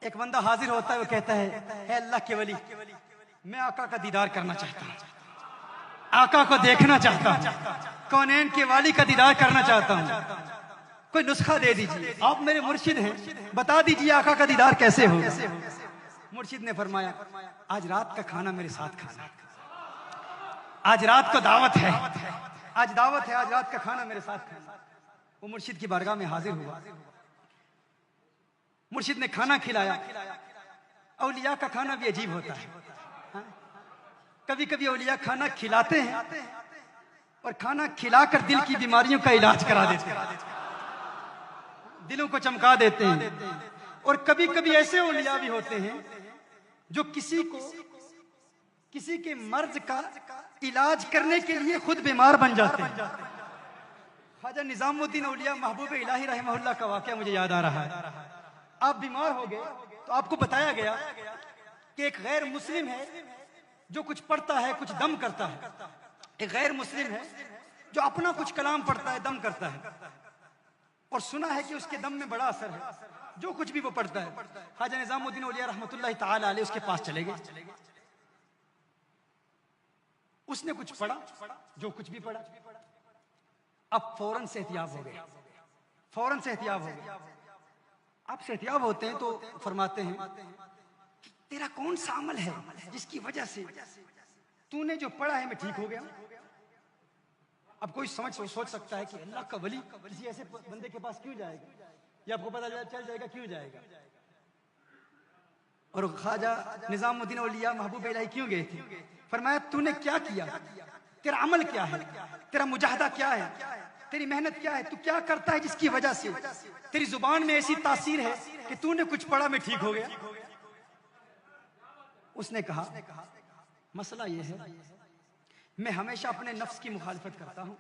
एक बंदा हाजिर होता है, वो कहता है, हे अल्लाह के वली, मैं आका का दीदार करना चाहता हूँ, आका को देखना चाहता हूँ, कौनैन के वाली का दीदार करना चाहता हूँ, कोई नुस्खा दे दीजिए, आप मेरे मुर्शिद हैं, बता दीजिए आका का दीदार कैसे हो। मुर्शिद ने फरमाया, आज रात का खाना मेरे साथ खाना, आज रात को दावत है, आज दावत है, आज रात का खाना मेरे साथ खाना। वो मुर्शिद की बारगाह में हाजिर हुआ, मुर्शिद ने खाना खिलाया। औलिया का खाना भी अजीब होता है, कभी कभी औलिया खाना खिलाते हैं और खाना खिलाकर दिल की बीमारियों का इलाज करा देते हैं, दिलों को चमका देते हैं। और कभी कभी ऐसे औलिया भी होते हैं जो किसी के मर्ज का इलाज करने के लिए खुद बीमार बन जाते हैं। ख्वाजा निजामुद्दीन औलिया महबूब इलाही रहमहुल्लाह का वाकया मुझे याद आ रहा है। आप बीमार हो गए तो आपको बताया गया कि एक गैर मुस्लिम है जो कुछ पढ़ता है, कुछ दम करता है। एक गैर मुस्लिम है जो अपना कुछ कलाम पढ़ता है, दम करता है, और सुना है कि उसके दम में बड़ा असर है, जो कुछ भी वो पढ़ता है। ख्वाजा निजामुद्दीन औलिया रहमतुल्लाह ताला अलैह उसके पास चले गए, उसने कुछ पढ़ा, जो कुछ भी पढ़ा, अब फौरन से एहतियाब हो गया, फौरन से एहतियाब हो गया। आप से एहतियाब होते हैं तो फरमाते हैं, तेरा कौन सा अमल है जिसकी वजह से तूने जो पढ़ा है मैं ठीक हो गया। अब कोई सोच सकता है कि अल्लाह का वली किसी ऐसे बंदे के पास क्यों जाएगा, ये आपको पता चल जाएगा क्यों जाएगा। और ख्वाजा निजामुद्दीन औलिया महबूब इलाही क्यों गए थे? फरमाया, तूने क्या किया, तेरा अमल क्या है, तेरा मुजाहदा क्या है, तेरी मेहनत क्या है, तू क्या करता है जिसकी वजह से तेरी जुबान में ऐसी तासीर है कि तूने कुछ पढ़ा मैं ठीक हो गया। उसने कहा, मसला यह है, मैं हमेशा अपने नफ्स की मुखालिफत करता हूं,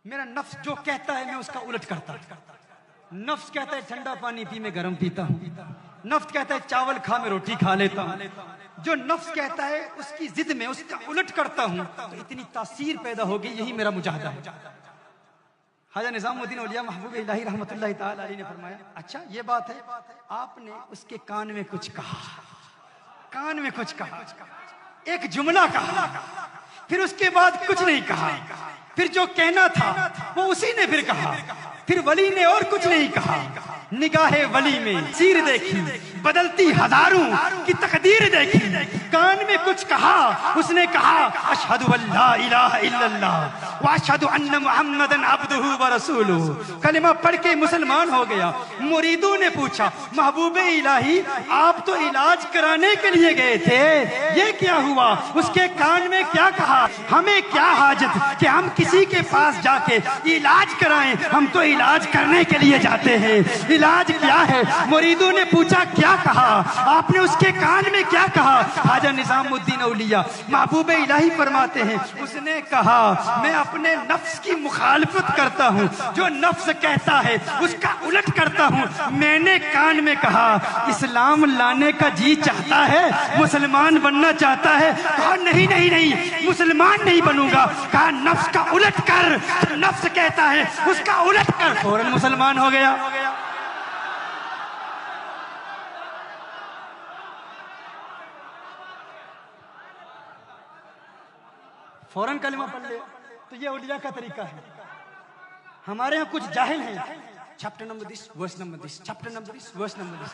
मेरा नफ्स जो कहता है मैं उसका उलट करता हूं। नफ्स कहता है ठंडा पानी पी मैं गर्म पीता हूं, नफ्स कहता है चावल खा मैं रोटी खा लेता हूं। जो नफ्स कहता है उसकी जिद में उसका उलट करता हूं, तो इतनी तासीर पैदा होगी, यही मेरा मुजाहदा है। ख्वाजा निजामुद्दीन औलिया महबूब इलाही रहमतुल्लाह ताला अलैह ने फरमाया, अच्छा ये बात है। आपने उसके कान में कुछ कहा, कान में कुछ कहा, एक जुमला कहा, फिर उसके बाद कुछ नहीं कहा, फिर जो कहना था वो उसी ने फिर कहा, फिर वली ने और कुछ नहीं कहा। निगाहे वली में सीर देखी, बदलती हजारों की तकदीर देखी, कान में कुछ कहा, उसने कहा, अशहदु अल्ला इलाहा इल्लल्लाह व अशहदु अन्ना मुहम्मदन अब्दुहु व रसूलुहु। कलिमा पढ़ के मुसलमान हो गया। मुरीदों ने पूछा, महबूबे इलाही आप तो इलाज कराने के लिए गए थे, ये क्या हुआ, उसके कान में क्या कहा, हमें क्या हाजत कि हम किसी के पास जाके इलाज कराएं, हम तो इलाज करने के लिए जाते हैं, इलाज क्या है। मुरीदों ने पूछा क्या कहा, आपने उसके कान में क्या कहा। ख्वाजा निजामुद्दीन औलिया महबूब इलाही फरमाते हैं, उसने कहा, मैं अपने नफ्स की मुखालफत करता हूँ, जो नफ्स कहता है उसका उलट करता हूँ। मैंने कान में कहा, इस्लाम लाने का जी चाहता है, मुसलमान बनना चाहता है। कहा नहीं नहीं नहीं, मुसलमान नहीं बनूंगा। कहा नफ्स का उलट कर, नफ्स कहता है उसका उलट कर। फौरन मुसलमान हो गया। फौरन कलिमा पढ़ ले, तो ये औलिया का तरीका है। हमारे यहाँ कुछ जाहिल हैं, chapter number this, verse number this, chapter number this, verse number this,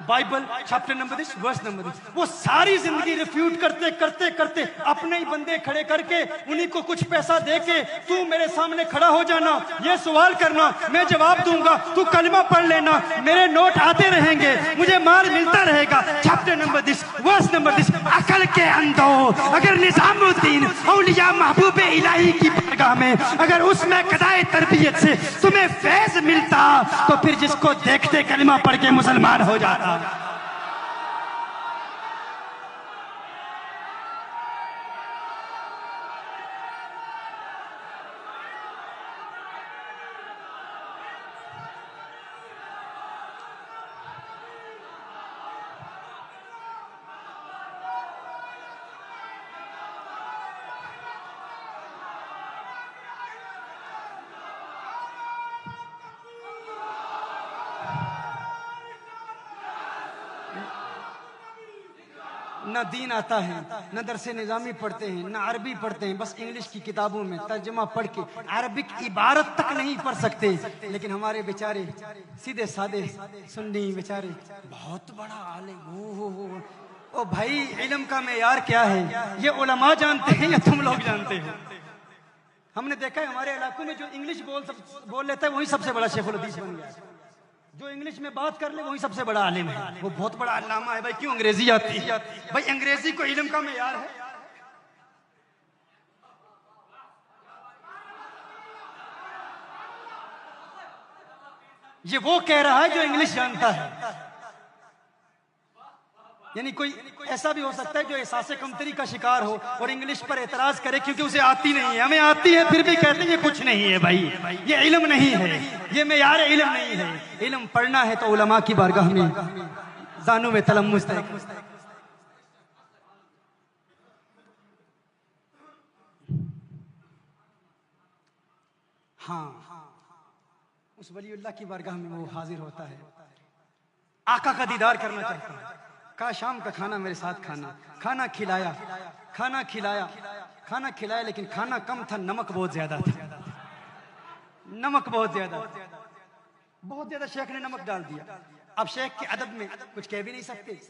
Bible chapter number this, verse number this. वो सारी जिंदगी रिफ्यूट करते करते करते अपने ही बंदे खड़े करके उन्हीं को कुछ पैसा देके, तू मेरे सामने खड़ा हो जाना, ये सवाल करना, मैं जवाब दूंगा, तू कलमा पढ़ लेना, मेरे नोट आते रहेंगे, मुझे मार मिलता रहेगा। Chapter number this, verse number this. अकल के अंधो, अगर निजामुद्दीन औलिया महबूब इलाही की बारगाह में अगर उसमें कदाए तरबियत से तुम्हें फैज मिलता, तो फिर जिसको देखते कलमा पढ़ के मुसलमान हो जाता। न दीन आता है, न दरसे निज़ामी पढ़ते हैं, न अरबी पढ़ते हैं, बस इंग्लिश की किताबों में तर्जुमा पढ़ के अरबिक इबारत तक नहीं पढ़ सकते। लेकिन हमारे बेचारे सीधे साधे सुन्नी बेचारे बहुत बड़ा आलिम। ओ भाई, इल्म का मेयार क्या है ये उलमा जानते हैं या तुम लोग जानते हो? हमने देखा है हमारे इलाकों में जो इंग्लिश बोल लेता है वही सबसे बड़ा शेखुल हदीस बन गया। जो इंग्लिश में बात कर ले वही सबसे बड़ा आलिम है, वो बहुत बड़ा अल्लामा है। भाई क्यों अंग्रेजी आती है? भाई अंग्रेजी को इल्म का मेयार है? ये वो कह रहा है जो इंग्लिश जानता है। यानी कोई ऐसा भी हो सकता है जो एहसास कमतरी का शिकार हो और इंग्लिश पर एतराज करे क्योंकि उसे आती नहीं है। हमें आती है फिर भी कहते हैं ये कुछ नहीं है भाई, ये इल्म नहीं है, ये मेयार इल्म नहीं है। इल्म पढ़ना है तो उलमा की बारगाह में जानू में तलम्मुस है। हाँ, उस वलीउल्लाह की बारगाह में वो हाजिर होता है, आका का दीदार करना चाहता है। कहा शाम का खाना मेरे साथ खाना। खाना खिलाया, खाना खिलाया, खाना खिलाया, लेकिन खाना कम था, नमक बहुत ज्यादा था। नमक बहुत ज्यादा, बहुत ज्यादा शेख ने नमक डाल दिया। अब शेख के अदब में कुछ कह भी नहीं सकते।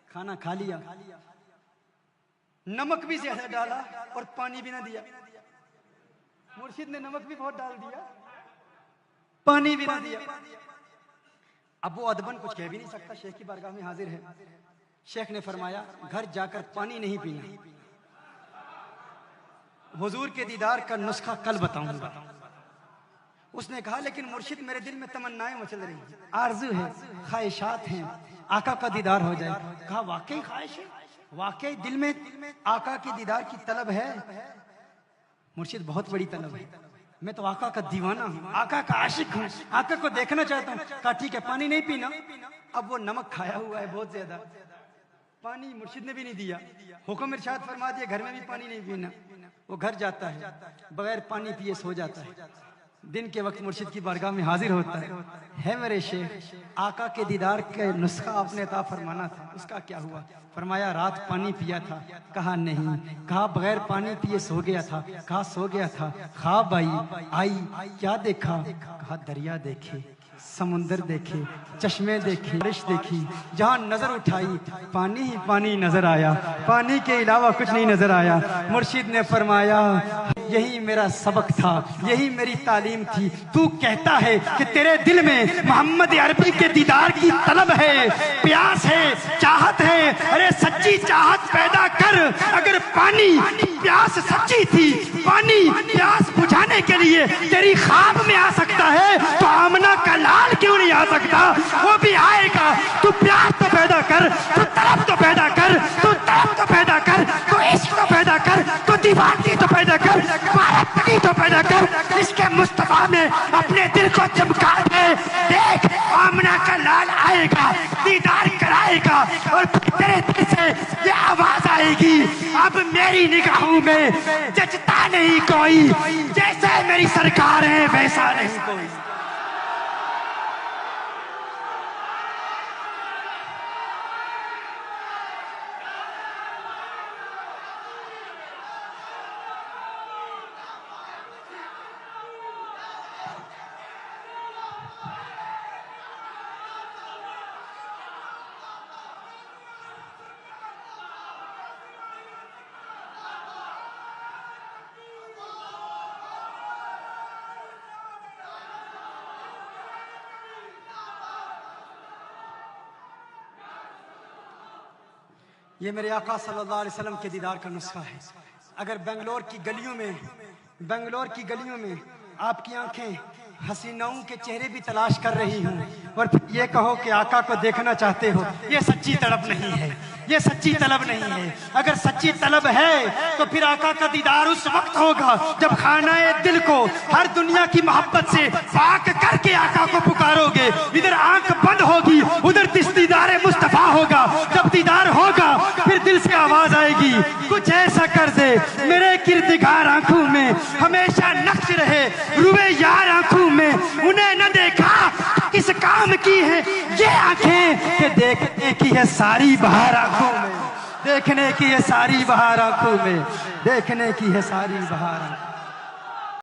खाना खा लिया, नमक भी ज्यादा डाला और पानी भी ना दिया। मुर्शिद ने नमक भी बहुत डाल दिया, पानी भी ना दिया। अब वो अदबन कुछ कह भी नहीं सकता, शेख की बारगाह में हाजिर है। शेख ने फरमाया घर जाकर पानी नहीं पीना, हुजूर के दीदार का नुस्खा कल बताऊंगा। उसने कहा लेकिन मुर्शिद मेरे दिल में तमन्नाएं मचल रही हैं, आरज़ू है, ख्वाहिशात हैं, आका का दीदार हो जाए। कहा वाकई ख्वाहिश है, वाकई दिल में आका के दीदार की तलब है। मुर्शिद बहुत बड़ी तलब है, मैं तो आका का दीवाना हूँ, आका का आशिक हूँ, आका को देखना चाहता हूँ। कहा ठीक है पानी नहीं पीना। अब वो नमक खाया हुआ है बहुत ज्यादा, पानी मुर्शिद ने भी नहीं दिया। हुक्म इरशाद फरमा दिया घर में भी पानी नहीं पीना। वो घर जाता है, बगैर पानी पिए सो जाता है। दिन के वक्त मुर्शिद की बारगाह में हाजिर होता है मेरे शेख, आका के दीदार के नुस्खा आपने अता फरमाना था, उसका क्या हुआ? फरमाया रात पानी पिया था। कहा नहीं। कहा बगैर पानी पिए सो गया था। कहा सो गया था। ख्वाब आई, क्या देखा? कहा दरिया देखे, समुंदर देखे, चश्मे देखे, बारिश देखी, जहाँ नजर उठाई पानी ही पानी नजर आया, पानी के अलावा कुछ नहीं नजर आया। मुर्शिद ने फरमाया यही मेरा सबक था, यही मेरी तालीम थी। तू कहता है कि तेरे दिल में मोहम्मद अरबी के दीदार की तलब है, प्यास है, चाहत है। अरे सच्ची चाहत पैदा कर। अगर पानी प्यास सच्ची थी, पानी प्यास बुझाने के लिए तेरी ख्वाब में आ सकता है तो आमना का लाल क्यों नहीं आ सकता? वो भी आएगा। तू प्यास तो पैदा कर, तू तलब तो पैदा कर, तू तलब तो पैदा कर, तू इश्क तो पैदा कर, तू दीवानगी तो पैदा कर, मारतगी तो पैदा कर। इसके मुस्तफा में अपने दिल को चमका दे। देख आमना का लाल आएगा, दीदार कराएगा और तेरे दिल से ये आवाज आएगी अब मेरी निगाहों में जचता नहीं कोई, जैसे मेरी सरकार है वैसा नहीं कोई। ये मेरे आका सल्लल्लाहु अलैहि वसल्लम के दीदार का नुस्खा है। अगर बेंगलोर की गलियों में आपकी आंखें हसीनाओं के चेहरे भी तलाश कर रही हूँ और फिर ये कहो कि आका को देखना चाहते हो, ये सच्ची तलब नहीं है, ये सच्ची तलब नहीं है। अगर सच्ची तलब है तो फिर आका का दीदार उस वक्त होगा जब खानाए दिल को हर दुनिया की मोहब्बत से पाक करके आका को पुकारोगे। इधर आंख बंद होगी, उधर दीदार मुस्तफा होगा। जब दीदार होगा फिर दिल से आवाज आएगी कुछ ऐसा कर दे मेरे किरदिगार आंखों में हमेशा नक्श रहे, रुए यार आंखों में उन्हें न देखा किस काम की है ये आंखें कि देखने की है सारी बहार आंखों में, देखने की है सारी बहार आंखों में, देखने की है सारी बहार आंखों।